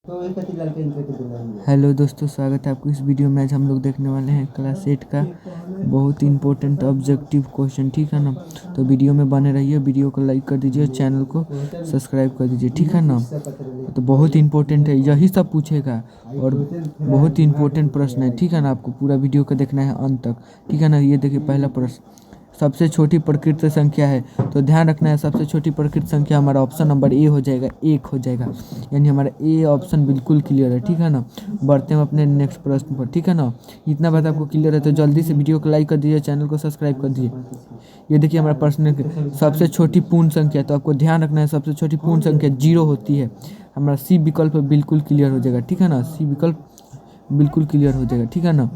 Hello दोस्तों, स्वागत है आपको इस वीडियो में। आज हम लोग देखने वाले हैं क्लास 8 का बहुत ही इंपॉर्टेंट ऑब्जेक्टिव क्वेश्चन, ठीक है ना। तो वीडियो में बने रहिए, वीडियो को लाइक कर दीजिए, चैनल को सब्सक्राइब कर दीजिए, ठीक है ना। तो बहुत ही इंपॉर्टेंट है, यही सब पूछेगा और बहुत ही इंपॉर्टेंट प्रश्न है, ठीक है ना। आपको पूरा वीडियो को देखना है अंत तक, ठीक है ना। ये देखिए पहला प्रश्न, सबसे छोटी प्रकृत संख्या है, तो ध्यान रखना है सबसे छोटी प्रकृत संख्या हमारा ऑप्शन नंबर ए हो जाएगा, एक हो जाएगा, यानी हमारा ए ऑप्शन बिल्कुल क्लियर है, ठीक है ना। बढ़ते हैं अपने नेक्स्ट प्रश्न पर, ठीक है ना। इतना बात आपको क्लियर है तो जल्दी से वीडियो को लाइक कर दीजिए, चैनल को सब्सक्राइब कर दीजिए। ये देखिए हमारा प्रश्न, सबसे छोटी पूर्ण संख्या, तो आपको ध्यान रखना है सबसे छोटी पूर्ण संख्या 0 होती है। हमारा सी विकल्प बिल्कुल क्लियर हो जाएगा, ठीक है ना। सी विकल्प बिल्कुल क्लियर हो जाएगा, ठीक है ना।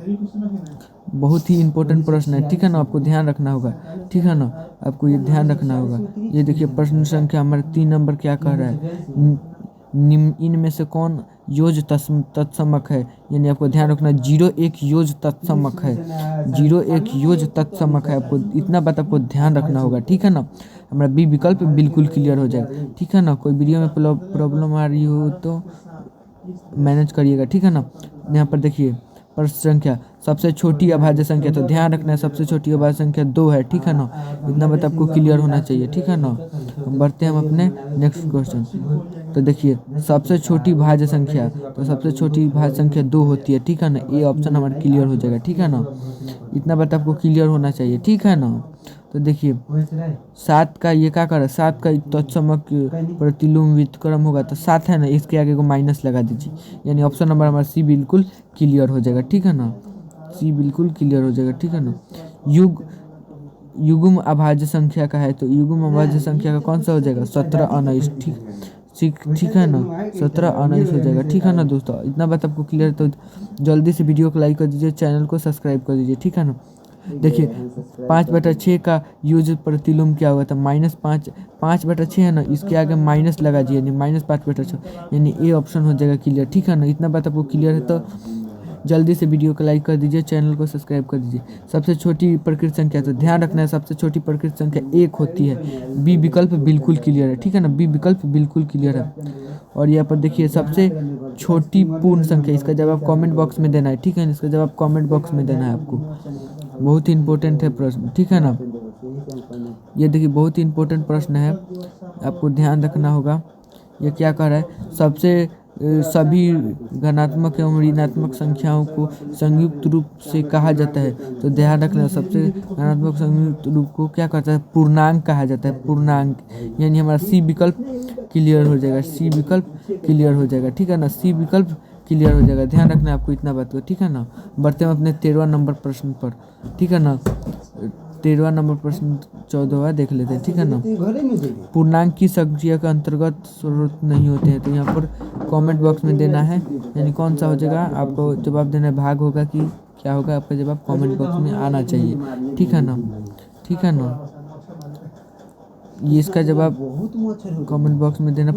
बहुत ही इंपॉर्टेंट प्रश्न है, ठीक है ना। आपको ध्यान रखना होगा, ठीक है ना। आपको ये ध्यान रखना होगा। ये देखिए प्रश्न संख्या हमारे 3 नंबर क्या कह रहा है, इनमें से कौन योज तत्समक है, यानी आपको ध्यान रखना 0 1 योज तत्समक है, 0 1 योज तत्समक है। आपको इतना बात आपको ध्यान रखना होगा, ठीक है ना। हमारा बी विकल्प बिल्कुल क्लियर हो जाएगा, ठीक है ना। कोई वीडियो में प्रॉब्लम आ रही हो तो मैनेज करिएगा, ठीक है ना। यहाँ पर देखिए प्रश्न संख्या, सबसे छोटी अभाज्य संख्या, तो ध्यान रखना है सबसे छोटी अभाज्य संख्या 2 है, ठीक है ना। इतना बात आपको क्लियर होना चाहिए, ठीक है ना। हम बढ़ते हैं हम अपने नेक्स्ट क्वेश्चन। तो देखिए सबसे छोटी भाज्य संख्या, तो सबसे छोटी भाज्य संख्या 2 होती है, ठीक है ना। ये ऑप्शन हमारा क्लियर हो जाएगा, ठीक है ना। इतना बात आपको क्लियर होना चाहिए, ठीक है ना। तो देखिए 7 का ये क्या कर, 7 का तत्समक प्रतिलोम व्युत्क्रम होगा, तो 7 है ना, इसके आगे को माइनस लगा दीजिए, यानी ऑप्शन नंबर हमारा सी बिल्कुल क्लियर हो जाएगा, ठीक है ना। सी बिल्कुल क्लियर हो जाएगा, ठीक है ना। युग्म अभाज्य संख्या का है, तो युग्म अभाज्य संख्या का कौन सा हो जाएगा, 17 19, ठीक है ना। 17 19 हो जाएगा, ठीक है ना दोस्तों। इतना बात आपको क्लियर है तो जल्दी से वीडियो को लाइक कर दीजिए, चैनल को सब्सक्राइब कर दीजिए, ठीक है ना। देखिए 5/6 का यूज प्रतिलोम क्या हुआ था, -5, 5/6 है ना, इसके आगे माइनस लगा दिए, यानी -5/6, यानी ए ऑप्शन हो जाएगा क्लियर, ठीक है ना। इतना बात आपको क्लियर है तो जल्दी से वीडियो को लाइक कर दीजिए, चैनल को सब्सक्राइब कर दीजिए। सबसे छोटी प्रकृत संख्या, तो ध्यान रखना है सबसे छोटी प्रकृत संख्या 1 होती है, बी विकल्प बिल्कुल क्लियर है, ठीक है ना। बी विकल्प बिल्कुल क्लियर है। और यहाँ पर देखिए सबसे छोटी पूर्ण संख्या, इसका जवाब कमेंट बॉक्स में देना है, ठीक है ना। इसका जवाब कमेंट बॉक्स में देना है आपको, बहुत ही इंपॉर्टेंट है प्रश्न, ठीक है ना। ये देखिए बहुत ही इंपॉर्टेंट प्रश्न है, आपको ध्यान रखना होगा। ये क्या कह रहा है, सबसे सभी धनात्मक एवं ऋणात्मक संख्याओं को संयुक्त रूप से कहा जाता है, तो ध्यान रखना सबसे धनात्मक संयुक्त रूप को क्या कहता है, पूर्णांक कहा जाता है, पूर्णांक, यानी हमारा सी विकल्प क्लियर हो जाएगा, सी विकल्प क्लियर हो जाएगा, ठीक है ना। सी विकल्प क्लियर हो जाएगा, ध्यान रखना है आपको इतना बात को, ठीक है ना। बढ़ते हैं अपने 13वां नंबर प्रश्न पर, ठीक है ना। 13वां नंबर प्रश्न 14वां देख लेते हैं, ठीक है ना। पूर्णांक की संख्या के अंतर्गत स्रोत नहीं होते हैं, तो यहाँ पर कमेंट बॉक्स में देना है, यानी कौन सा हो जाएगा, आपको जवाब देना है। भाग होगा कि क्या होगा, आपका जवाब कमेंट बॉक्स में आना चाहिए, ठीक है ना, ठीक है ना। ये इसका जवाब कमेंट बॉक्स में देना।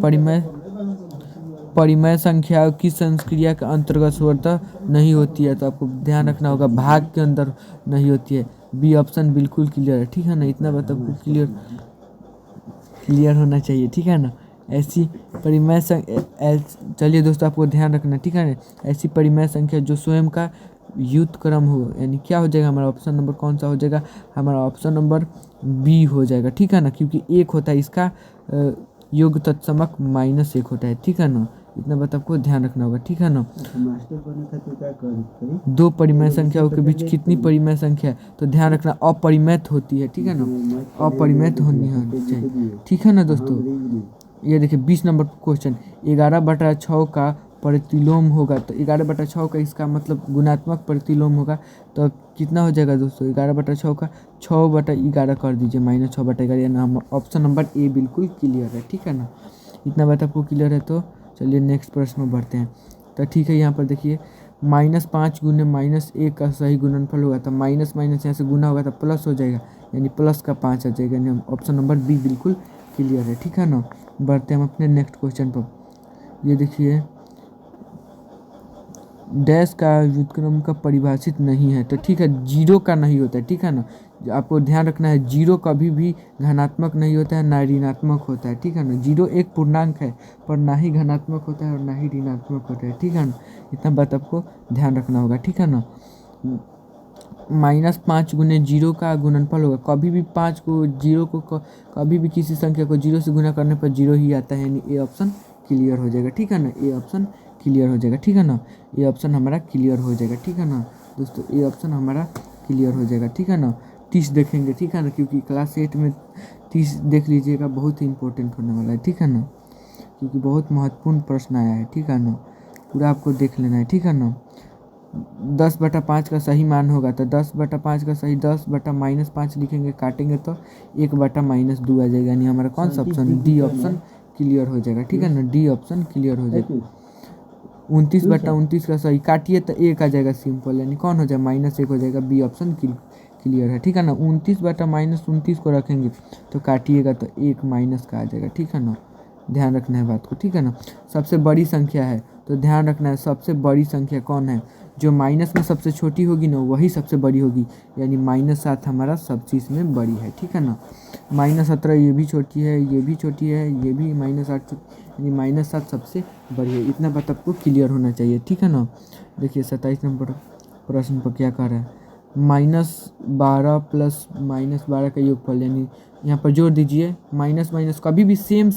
परिमेय संख्या की संक्रिया के अंतर्गत स्वतः नहीं होती है, तो आपको ध्यान रखना होगा भाग के अंदर नहीं होती है, बी ऑप्शन बिल्कुल क्लियर है, ठीक है ना। इतना बात आपको क्लियर होना चाहिए, ठीक है ना। ऐसी परिमेय चलिए दोस्तों आपको ध्यान रखना, ठीक है ना। ऐसी परिमेय संख्या जो स्वयं का व्युत्क्रम हो, यानी क्या हो जाएगा हमारा ऑप्शन नंबर, कौन सा हो जाएगा हमारा ऑप्शन नंबर बी हो जाएगा, ठीक है ना। क्योंकि 1 होता है इसका योग तत्समक -1 होता है, ठीक है ना। इतना बात आपको ध्यान रखना होगा, ठीक है ना। दो परिमेय संख्याओं के बीच कितनी परिमेय संख्या है, तो ध्यान रखना अपरिमेत होती है, ठीक है ना। अपरिमेत होनी चाहिए, ठीक है ना दोस्तों। ये देखिए 20 नंबर क्वेश्चन, 11/6 का प्रतिलोम होगा, तो 11/6 का इसका मतलब गुणात्मक प्रतिलोम होगा, तो कितना हो जाएगा दोस्तों, 11/6 का 6/11 कर दीजिए, -6/11, या ना ऑप्शन नंबर ए बिल्कुल क्लियर है, ठीक है ना। इतना बात आपको क्लियर है तो चलिए नेक्स्ट प्रश्न में बढ़ते हैं। तो ठीक है, यहाँ पर देखिए -5 गुने -1 का सही गुणनफल होगा, तो माइनस माइनस यहाँ से गुना होगा तो प्लस हो जाएगा, यानी प्लस का 5 आ जाएगा, यानी ऑप्शन नंबर बी बिल्कुल क्लियर है, ठीक है ना। बढ़ते हैं हम अपने नेक्स्ट क्वेश्चन पर। ये देखिए डैश का व्युत्क्रम का परिभाषित नहीं है, तो ठीक है 0 का नहीं होता है, ठीक है ना। आपको ध्यान रखना है, जीरो कभी भी धनात्मक नहीं होता है ना ऋणात्मक होता है, ठीक है ना। जीरो एक पूर्णांक है पर ना ही धनात्मक होता है और ना ही ऋणात्मक होता है, ठीक है ना। इतना बात आपको ध्यान रखना होगा, ठीक है ना। -5 गुने जीरो का गुणनफल होगा, कभी भी 5 को जीरो को कभी भी किसी संख्या को जीरो से गुना करने पर जीरो ही आता है, यानी ए ऑप्शन क्लियर हो जाएगा, ठीक है ना। ए ऑप्शन क्लियर हो जाएगा, ठीक है ना। ए ऑप्शन हमारा क्लियर हो जाएगा, ठीक है ना दोस्तों। ए ऑप्शन हमारा क्लियर हो जाएगा, ठीक है ना। 30 देखेंगे, ठीक है ना, क्योंकि क्लास 8 में 30 देख लीजिएगा, बहुत ही इंपॉर्टेंट होने वाला है, ठीक है ना, क्योंकि बहुत महत्वपूर्ण प्रश्न आया है, ठीक है ना। पूरा आपको देख लेना है, ठीक है ना। 10/5 का सही मान होगा तो 10/5 का सही 10/-5 लिखेंगे, काटेंगे तो 1/-2 आ जाएगा, यानी हमारा कौन सा ऑप्शन, डी ऑप्शन क्लियर हो जाएगा, ठीक है ना। डी ऑप्शन क्लियर हो जाएगा। 29/29 का सही काटिए तो 1 आ जाएगा, सिंपल, यानी कौन हो जाएगा, -1 हो जाएगा। बी ऑप्शन क्लियर है, ठीक है ना। 29/-29 को रखेंगे तो काटिएगा तो 1 माइनस का आ जाएगा, ठीक है ना। ध्यान रखना है बात को, ठीक है ना। सबसे बड़ी संख्या है तो ध्यान रखना है, सबसे बड़ी संख्या कौन है, जो माइनस में सबसे छोटी होगी ना वही सबसे बड़ी होगी, यानी -7 हमारा सब चीज़ में बड़ी है, ठीक है ना। -17 ये भी छोटी है, ये भी छोटी है, ये भी -8 यानी -7 सबसे बड़ी है। इतना बात आपको क्लियर होना चाहिए, ठीक है ना। देखिए 27 नंबर प्रश्न पर क्या कह रहा है, -12 प्लस -12 का योगफल, यानी यहाँ पर जोड़ दीजिए। माइनस माइनस कभी भी सेम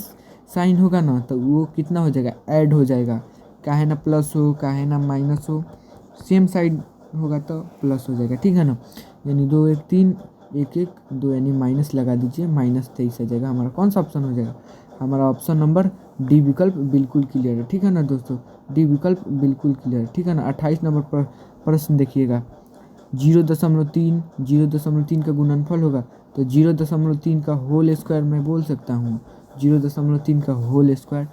साइन होगा ना तो वो कितना हो जाएगा, ऐड हो जाएगा, काहे ना प्लस हो काहे ना माइनस हो, सेम साइड होगा तो प्लस हो जाएगा, ठीक है ना। यानी 2 1 3 1 1 2, यानी माइनस लगा दीजिए, -23 आ जाएगा। हमारा कौन सा ऑप्शन हो जाएगा, हमारा ऑप्शन नंबर डी विकल्प बिल्कुल क्लियर है, ठीक है ना दोस्तों। डी विकल्प बिल्कुल क्लियर है, ठीक है ना। 28 नंबर पर प्रश्न देखिएगा, 0.3 का गुणनफल होगा तो 0.3 का होल स्क्वायर मैं बोल सकता हूँ, 0.3 का होल स्क्वायर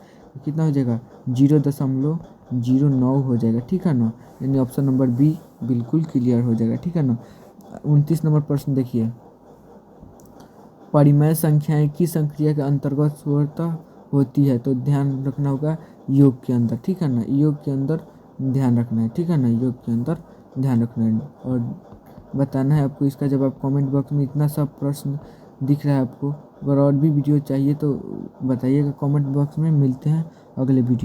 कितना हो जाएगा, 0.09 हो जाएगा, ठीक है ना। यानी ऑप्शन नंबर बी बिल्कुल क्लियर हो जाएगा, ठीक है ना। 29 नंबर प्रश्न देखिए, परिमेय संख्याएं किस संक्रिया के अंतर्गत स्वतः होती है, तो ध्यान रखना होगा योग के अंदर, ठीक है ना। योग के अंदर ध्यान रखना है, ठीक है ना, योग के अंदर ध्यान रखना है और बताना है आपको इसका जवाब। कमेंट बॉक्स में इतना सब प्रश्न दिख रहा है आपको, अगर और भी वीडियो चाहिए तो बताइएगा कमेंट बॉक्स में। मिलते हैं अगले वीडियो।